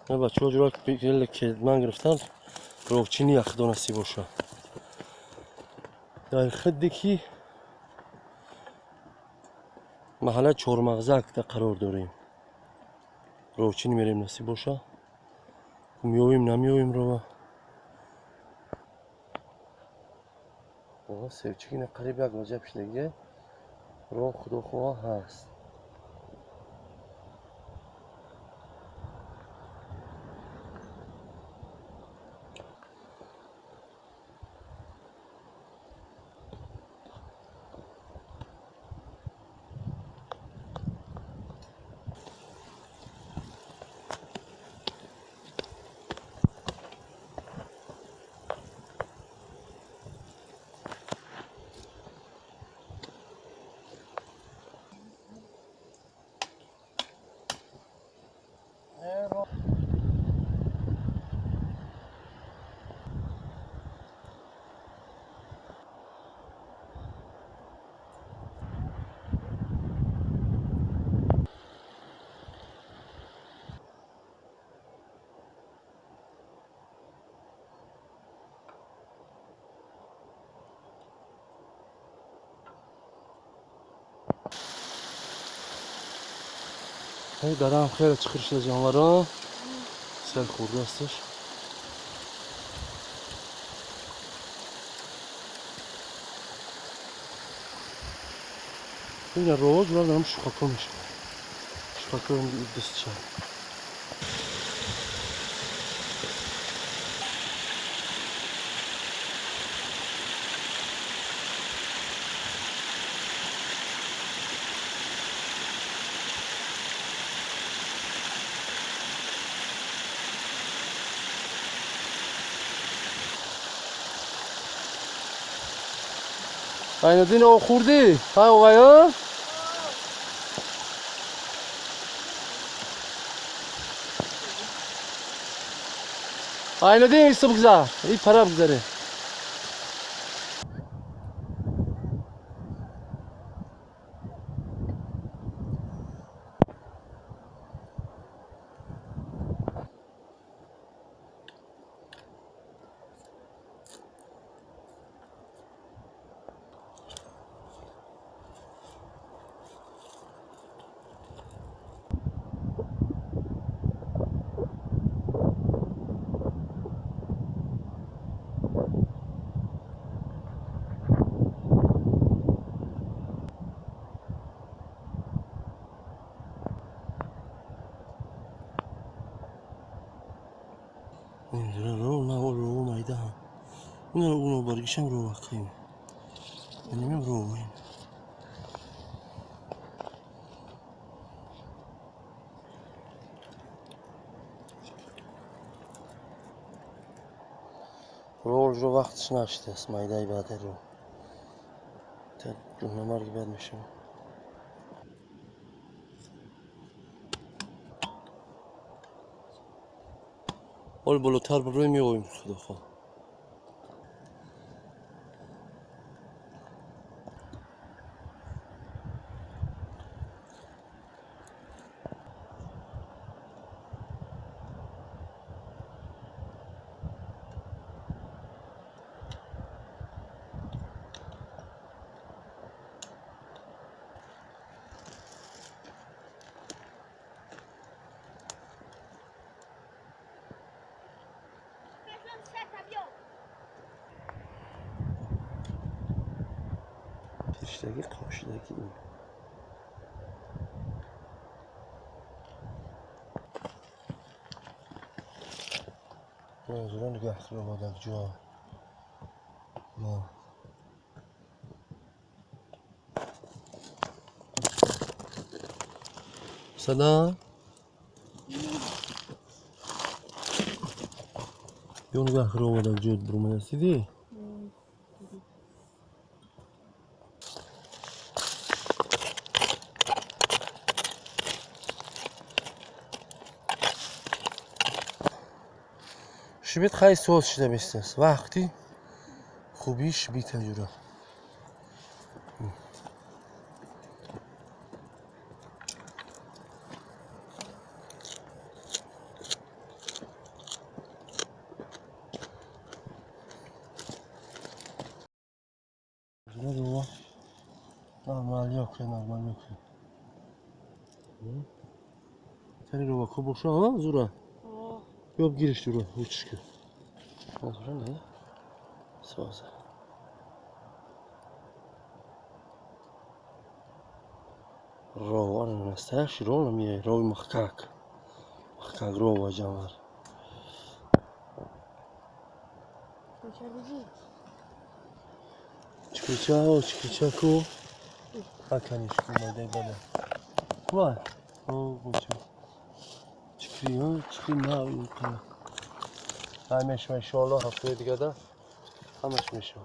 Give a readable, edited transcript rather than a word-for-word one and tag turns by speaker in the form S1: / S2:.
S1: نه بچه ها جورا که من گرفتم روچینی یخدانسی باشه در خدکی محله چهارمغزک در قرار داریم روچینی میریم نصیب باشه میویم نمیویم رو بابا سیوچگی قریب یک وجب شدگی رو خدا خواه هست دارم خیلی چخیر شده جانورا سل خورده هستش این روها جورا دارم شقاقا میشه شقاقا دست شد این دین او خوردی؟ های اوغایا؟ این دین ایسته بگذار این پرا بگذاره این رو نه اون رو مایده هم این رو اونو برگشم رو وقتیم یعنی میم رو این رو وقتش نشده است مایده بعد رو تا جمعه مرگی بد میشه حال بلوتر بر روی میویم خدا خواه پیشتگی قاشدگی این منظورا نگه رو بادک جا ما سلام یه نگه رو بادک جا برو من رسیدی شبیت خیلی سوز شده بیستست وقتی خوبیش بی تجربه که نرمال بکن تری رو باکو بخشا ها زورا بیاب گیرش دورا هیچ که زورا نه سازه روان نستاش رول میه روی مخکاک رو جانور چکیچا کو هکنیش کو مایده بله وای او بچه چکی نه این کنه همش میشه الله هفته دیگه ده همش میشه